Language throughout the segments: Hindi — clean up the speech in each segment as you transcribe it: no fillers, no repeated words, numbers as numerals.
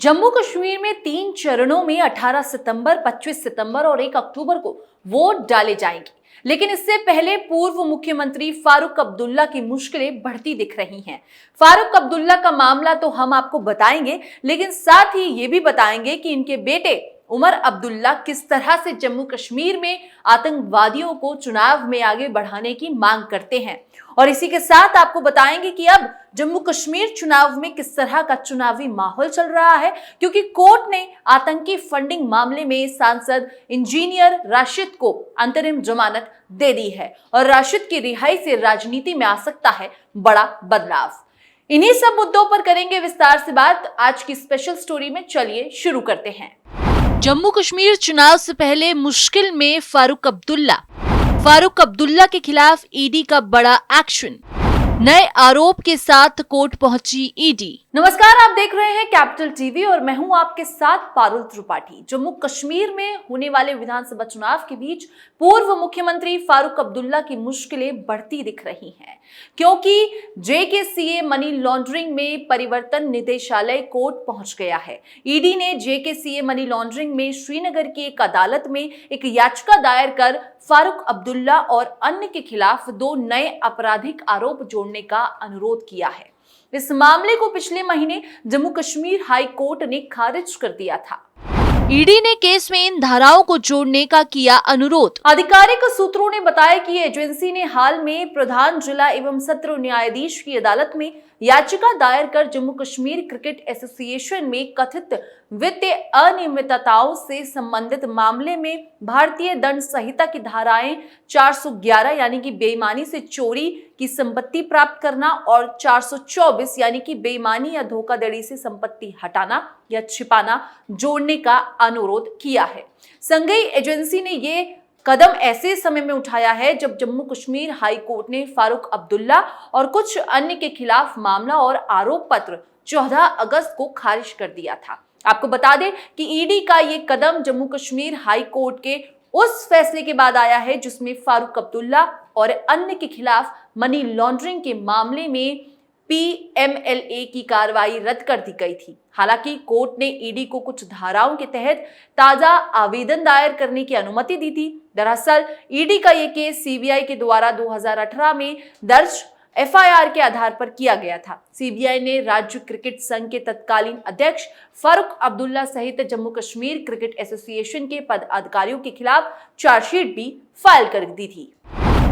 जम्मू कश्मीर में 3 चरणों में 18 सितंबर, 25 सितंबर और 1 अक्टूबर को वोट डाले जाएंगे। लेकिन इससे पहले पूर्व मुख्यमंत्री फारूक अब्दुल्ला की मुश्किलें बढ़ती दिख रही हैं। फारूक अब्दुल्ला का मामला तो हम आपको बताएंगे, लेकिन साथ ही ये भी बताएंगे कि इनके बेटे उमर अब्दुल्ला किस तरह से जम्मू कश्मीर में आतंकवादियों को चुनाव में आगे बढ़ाने की मांग करते हैं। और इसी के साथ आपको बताएंगे कि अब जम्मू कश्मीर चुनाव में किस तरह का चुनावी माहौल चल रहा है, क्योंकि कोर्ट ने आतंकी फंडिंग मामले में सांसद इंजीनियर राशिद को अंतरिम जमानत दे दी है और राशिद की रिहाई से राजनीति में आ सकता है बड़ा बदलाव। इन्हीं सब मुद्दों पर करेंगे विस्तार से बात आज की स्पेशल स्टोरी में। चलिए शुरू करते हैं। जम्मू कश्मीर चुनाव से पहले मुश्किल में फारूक अब्दुल्ला के खिलाफ ईडी का बड़ा एक्शन। नए आरोप के साथ कोर्ट पहुंची ईडी। नमस्कार, आप देख रहे हैं कैपिटल टीवी और मैं हूं आपके साथ पारुल त्रिपाठी। जम्मू कश्मीर में होने वाले विधानसभा चुनाव के बीच पूर्व मुख्यमंत्री फारूक अब्दुल्ला की मुश्किलें बढ़ती दिख रही हैं, क्योंकि जेकेसीए मनी लॉन्ड्रिंग में परिवर्तन निदेशालय कोर्ट पहुंच गया है। ईडी ने जेकेसीए मनी लॉन्ड्रिंग में श्रीनगर की एक अदालत में एक याचिका दायर कर फारूक अब्दुल्ला और अन्य के खिलाफ 2 नए आपराधिक आरोप जोड़ने का अनुरोध किया है। इस मामले को पिछले महीने जम्मू कश्मीर हाई कोर्ट ने खारिज कर दिया था। ईडी ने केस में इन धाराओं को जोड़ने का किया अनुरोध। आधिकारिक सूत्रों ने बताया कि एजेंसी ने हाल में प्रधान जिला एवं सत्र न्यायाधीश की अदालत में याचिका दायर कर जम्मू कश्मीर क्रिकेट एसोसिएशन में कथित वित्तीय अनियमितताओं से संबंधित मामले में भारतीय दंड संहिता की धाराएं 411 यानी कि बेईमानी से चोरी की संपत्ति प्राप्त करना और 424 यानी कि बेईमानी या धोखाधड़ी से संपत्ति हटाना या छिपाना जोड़ने का अनुरोध किया है। संघीय एजेंसी ने ये कदम ऐसे समय में उठाया है जब जम्मू कश्मीर हाई कोर्ट ने फारूक अब्दुल्ला और कुछ अन्य के खिलाफ मामला और आरोप पत्र 14 अगस्त को खारिज कर दिया था। आपको बता दें कि ईडी का ये कदम जम्मू कश्मीर हाई कोर्ट के उस फैसले के बाद आया है जिसमें फारूक अब्दुल्ला और अन्य के खिलाफ मनी लॉन्ड्रिंग के मामले में पीएमएलए की कार्रवाई रद्द कर दी गई थी। हालांकि कोर्ट ने ईडी को कुछ धाराओं के तहत ताजा आवेदन दायर करने की अनुमति दी थी। दरअसल ईडी का यह केस सीबीआई के द्वारा 2018 में दर्ज एफआईआर के आधार पर किया गया था। सीबीआई ने राज्य क्रिकेट संघ के तत्कालीन अध्यक्ष फारूक अब्दुल्ला सहित जम्मू कश्मीर क्रिकेट एसोसिएशन के पदाधिकारियों के खिलाफ चार्जशीट भी फाइल कर दी थी।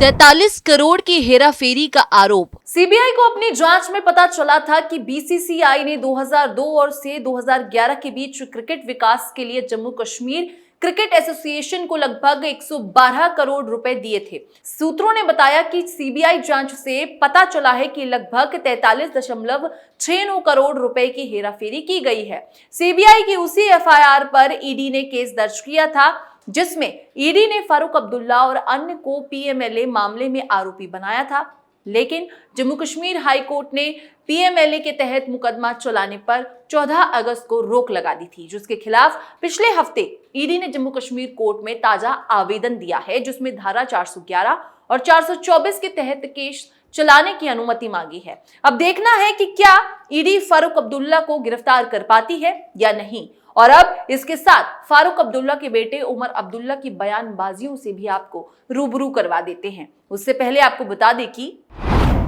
43 करोड़ की हेराफेरी का आरोप। सीबीआई को अपनी जांच में पता चला था कि बीसीसीआई ने 2002 और से 2011 के बीच क्रिकेट विकास के लिए जम्मू कश्मीर क्रिकेट एसोसिएशन को लगभग 112 करोड़ रुपए दिए थे। सूत्रों ने बताया कि सीबीआई जांच से पता चला है कि लगभग 43.69 करोड़ रुपए की हेराफेरी की गई है। सीबीआई की उसी एफआईआर पर ईडी ने केस दर्ज किया था, जिसमें ईडी ने फारूक अब्दुल्ला और अन्य को पीएमएलए मामले में आरोपी बनाया था। लेकिन जम्मू कश्मीर हाई कोर्ट ने पीएमएलए के तहत मुकदमा चलाने पर 14 अगस्त को रोक लगा दी थी, जिसके खिलाफ पिछले हफ्ते ईडी ने जम्मू कश्मीर कोर्ट में ताजा आवेदन दिया है, जिसमें धारा 411 और 424 के तहत केस चलाने की अनुमति मांगी है। अब देखना है कि क्या ईडी फारूक अब्दुल्ला को गिरफ्तार कर पाती है या नहीं। और अब इसके साथ फारूक अब्दुल्ला के बेटे उमर अब्दुल्ला की बयानबाजियों से भी आपको रूबरू करवा देते हैं। उससे पहले आपको बता दें कि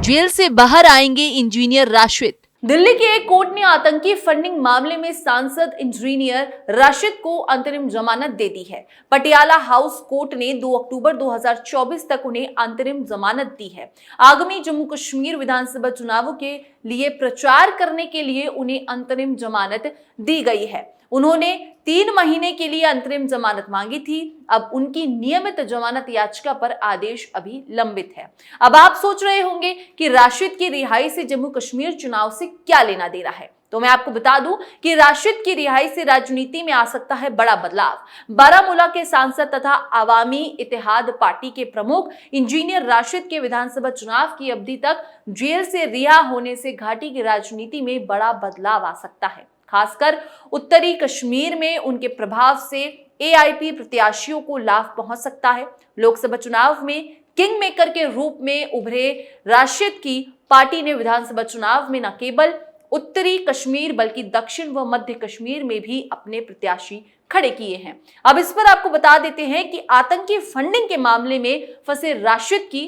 जेल से बाहर आएंगे इंजीनियर राशिद। दिल्ली की एक कोर्ट ने आतंकी फंडिंग मामले में सांसद इंजीनियर राशिद को अंतरिम जमानत दे दी है। पटियाला हाउस कोर्ट ने 2 अक्टूबर 2024 तक उन्हें अंतरिम जमानत दी है। आगामी जम्मू कश्मीर विधानसभा चुनावों के लिए प्रचार करने के लिए उन्हें अंतरिम जमानत दी गई है। उन्होंने 3 महीने के लिए अंतरिम जमानत मांगी थी। अब उनकी नियमित जमानत याचिका पर आदेश अभी लंबित है। अब आप सोच रहे होंगे कि राशिद की रिहाई से जम्मू कश्मीर चुनाव से क्या लेना देना है, तो मैं आपको बता दूं कि राशिद की रिहाई से राजनीति में आ सकता है बड़ा बदलाव। बारामूला के सांसद तथा आवामी इत्तेहाद पार्टी के प्रमुख इंजीनियर राशिद के विधानसभा चुनाव की अवधि तक जेल से रिहा होने से घाटी की राजनीति में बड़ा बदलाव आ सकता है। खासकर उत्तरी कश्मीर में उनके प्रभाव से एआईपी प्रत्याशियों को लाभ पहुंच सकता है। लोकसभा चुनाव में किंग मेकर के रूप में उभरे राशिद की पार्टी ने विधानसभा चुनाव में न केवल उत्तरी कश्मीर बल्कि दक्षिण व मध्य कश्मीर में भी अपने प्रत्याशी खड़े किए हैं। अब इस पर आपको बता देते हैं कि आतंकी फंडिंग के मामले में फंसे राशिद की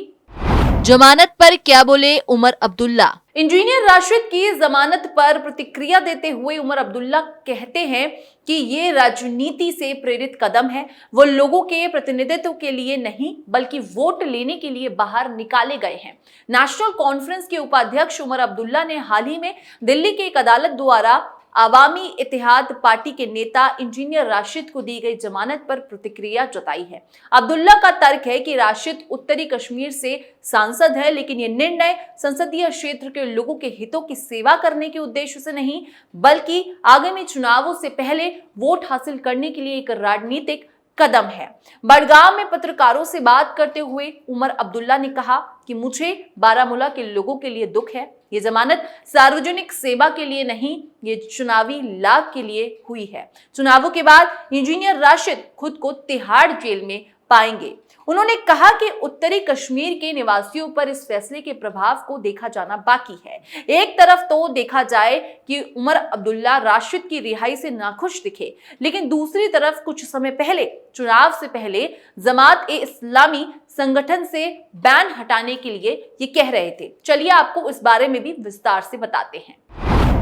जमानत पर क्या बोले उमर अब्दुल्ला। इंजीनियर राशिद की जमानत पर प्रतिक्रिया देते हुए उमर अब्दुल्ला कहते हैं कि ये राजनीति से प्रेरित कदम है। वो लोगों के प्रतिनिधित्व के लिए नहीं बल्कि वोट लेने के लिए बाहर निकाले गए हैं। नेशनल कॉन्फ्रेंस के उपाध्यक्ष उमर अब्दुल्ला ने हाल ही में दिल्ली की एक अदालत द्वारा अवामी इत्तेहाद पार्टी के नेता इंजीनियर राशिद को दी गई जमानत पर प्रतिक्रिया जताई है। अब्दुल्ला का तर्क है कि राशिद उत्तरी कश्मीर से सांसद है, लेकिन यह निर्णय संसदीय क्षेत्र के लोगों के हितों की सेवा करने के उद्देश्य से नहीं बल्कि आगामी चुनावों से पहले वोट हासिल करने के लिए एक राजनीतिक कदम है। बड़गांव में पत्रकारों से बात करते हुए उमर अब्दुल्ला ने कहा कि मुझे बारामूला के लोगों के लिए दुख है। ये जमानत सार्वजनिक सेवा के लिए नहीं, ये चुनावी लाभ के लिए हुई है। चुनावों के बाद इंजीनियर राशिद खुद को तिहाड़ जेल में पाएंगे। उन्होंने कहा कि उत्तरी कश्मीर के निवासियों पर इस फैसले के प्रभाव को देखा जाना बाकी है। एक तरफ तो देखा जाए कि उमर अब्दुल्ला राशिद की रिहाई से नाखुश दिखे, लेकिन दूसरी तरफ कुछ समय पहले चुनाव से पहले जमात-ए-इस्लामी संगठन से बैन हटाने के लिए ये कह रहे थे। चलिए आपको इस बारे में भी विस्तार से बताते हैं।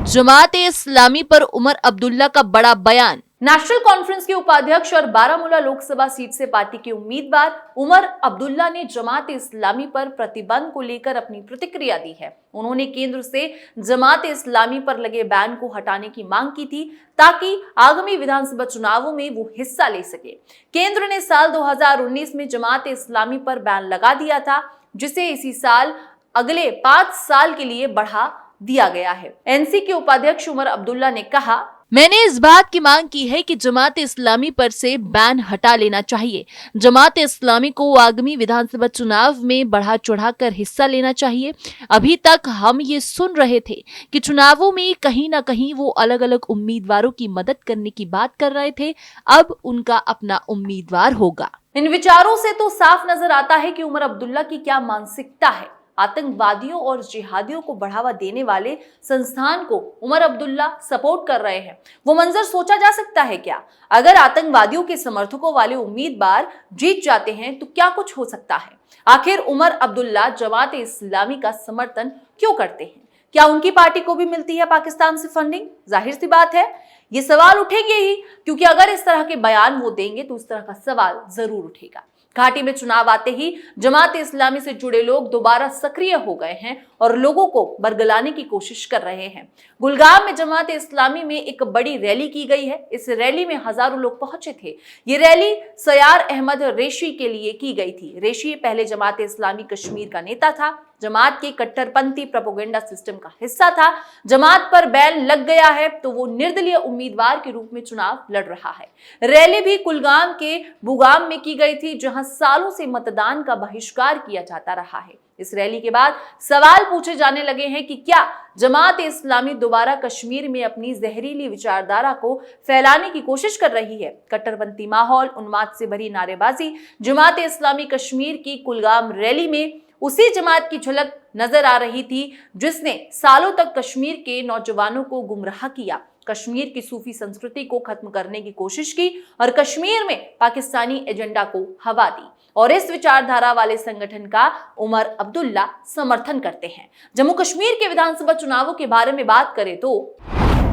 जमात-ए-इस्लामी पर उमर अब्दुल्ला का बड़ा बयान। नेशनल कॉन्फ्रेंस के उपाध्यक्ष और बारामूला लोकसभा सीट से पार्टी के उम्मीदवार उमर अब्दुल्ला ने जमात-ए-इस्लामी पर प्रतिबंध को लेकर अपनी प्रतिक्रिया दी है। उन्होंने केंद्र से जमात-ए-इस्लामी पर लगे बैन को हटाने की मांग की थी ताकि आगामी विधानसभा चुनावों में वो हिस्सा ले सके। केंद्र ने साल 2019 में जमात-ए-इस्लामी पर बैन लगा दिया था, जिसे इसी साल अगले 5 साल के लिए बढ़ा दिया गया है। एनसी के उपाध्यक्ष उमर अब्दुल्ला ने कहा, मैंने इस बात की मांग की है कि जमात-ए-इस्लामी पर से बैन हटा लेना चाहिए। जमात-ए-इस्लामी को आगामी विधानसभा चुनाव में बढ़ा चढ़ाकर हिस्सा लेना चाहिए। अभी तक हम ये सुन रहे थे कि चुनावों में कहीं ना कहीं वो अलग अलग उम्मीदवारों की मदद करने की बात कर रहे थे। अब उनका अपना उम्मीदवार होगा। इन विचारों से तो साफ नजर आता है कि उमर अब्दुल्ला की क्या मानसिकता है। आतंकवादियों और जिहादियों को बढ़ावा देने वाले संस्थान को उमर अब्दुल्ला सपोर्ट कर रहे हैं। वो मंजर सोचा जा सकता है क्या? अगर आतंकवादियों के समर्थकों वाले उम्मीदवार जीत जाते हैं तो क्या कुछ हो सकता है? आखिर उमर अब्दुल्ला जमात-ए-इस्लामी का समर्थन क्यों करते हैं? क्या उनकी पार्टी को भी मिलती है पाकिस्तान से फंडिंग? जाहिर सी बात है ये सवाल उठेंगे ही, क्योंकि अगर इस तरह के बयान वो देंगे तो इस तरह का सवाल जरूर उठेगा। घाटी में चुनाव आते ही जमात-ए-इस्लामी से जुड़े लोग दोबारा सक्रिय हो गए हैं और लोगों को बरगलाने की कोशिश कर रहे हैं। गुलगाम में जमात-ए-इस्लामी में एक बड़ी रैली की गई है। इस रैली में हजारों लोग पहुंचे थे। ये रैली सयार अहमद रेशी के लिए की गई थी। रेशी पहले जमात-ए-इस्लामी कश्मीर का नेता था, जमात के कट्टरपंथी प्रोपेगेंडा सिस्टम का हिस्सा था। जमात पर बैन लग गया है तो वो निर्दलीय उम्मीदवार के रूप में चुनाव लड़ रहा है। रैली भी कुलगाम के बुगाम में की गई थी, जहां सालों से मतदान का बहिष्कार किया जाता रहा है। इस रैली के बाद सवाल पूछे जाने लगे हैं कि क्या जमात-ए-इस्लामी दोबारा कश्मीर में अपनी जहरीली विचारधारा को फैलाने की कोशिश कर रही है? कट्टरपंथी माहौल, उन्माद से भरी नारेबाजी। जमात-ए-इस्लामी कश्मीर की कुलगाम रैली में उसी जमात की झलक नजर आ रही थी जिसने सालों तक कश्मीर के नौजवानों को गुमराह किया, कश्मीर की सूफी संस्कृति को खत्म करने की कोशिश की और कश्मीर में पाकिस्तानी एजेंडा को हवा दी। और इस विचारधारा वाले संगठन का उमर अब्दुल्ला समर्थन करते हैं। जम्मू कश्मीर के विधानसभा चुनावों के बारे में बात करें तो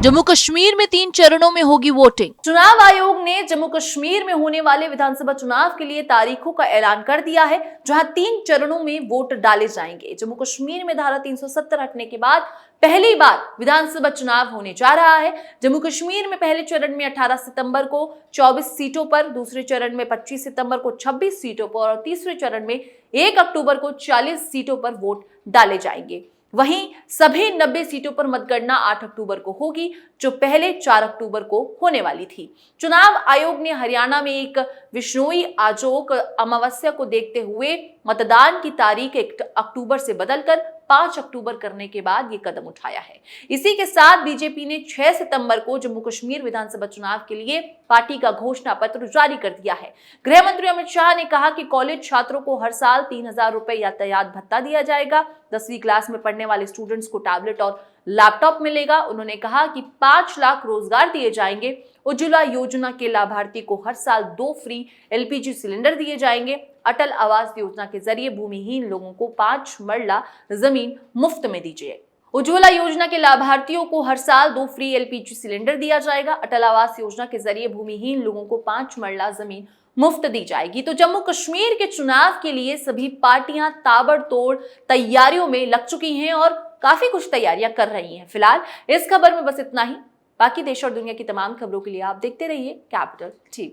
जम्मू कश्मीर में 3 चरणों में होगी वोटिंग। चुनाव आयोग ने जम्मू कश्मीर में होने वाले विधानसभा चुनाव के लिए तारीखों का ऐलान कर दिया है, जहां 3 चरणों में वोट डाले जाएंगे। जम्मू कश्मीर में धारा 370 हटने के बाद पहली बार विधानसभा चुनाव होने जा रहा है। जम्मू कश्मीर में पहले चरण में 18 सितंबर को 24 सीटों पर, दूसरे चरण में 25 सितंबर को 26 सीटों पर और तीसरे चरण में 1 अक्टूबर को 40 सीटों पर वोट डाले जाएंगे। वहीं सभी 90 सीटों पर मतगणना 8 अक्टूबर को होगी, जो पहले 4 अक्टूबर को होने वाली थी। चुनाव आयोग ने हरियाणा में एक विश्नोई आजोक अमावस्या को देखते हुए मतदान की तारीख 1 अक्टूबर से बदलकर 5 अक्टूबर करने के बाद ये कदम उठाया है। इसी के साथ बीजेपी ने 6 सितंबर को जम्मू कश्मीर विधानसभा चुनाव के लिए पार्टी का घोषणा पत्र जारी कर दिया है। गृह मंत्री अमित शाह ने कहा कि कॉलेज छात्रों को हर साल 3000 रुपए यातायात भत्ता दिया जाएगा। 10वीं क्लास में पढ़ने वाले स्टूडेंट्स को टैबलेट और लैपटॉप मिलेगा। उन्होंने कहा कि 5 लाख रोजगार दिए जाएंगे। उज्ज्वला योजना के लाभार्थी को हर साल 2 फ्री LPG सिलेंडर दिए जाएंगे। अटल आवास योजना के जरिए भूमिहीन लोगों को 5 मरला जमीन मुफ्त में दी जाएगी। उज्ज्वला योजना के लाभार्थियों को हर साल 2 फ्री LPG सिलेंडर दिया जाएगा। अटल आवास योजना के जरिए भूमिहीन लोगों को 5 मरला जमीन मुफ्त दी जाएगी। तो जम्मू कश्मीर के चुनाव के लिए सभी पार्टियां ताबड़तोड़ तैयारियों में लग चुकी हैं और काफी कुछ तैयारियां कर रही हैं। फिलहाल इस खबर में बस इतना ही। बाकी देश और दुनिया की तमाम खबरों के लिए आप देखते रहिए कैपिटल TV।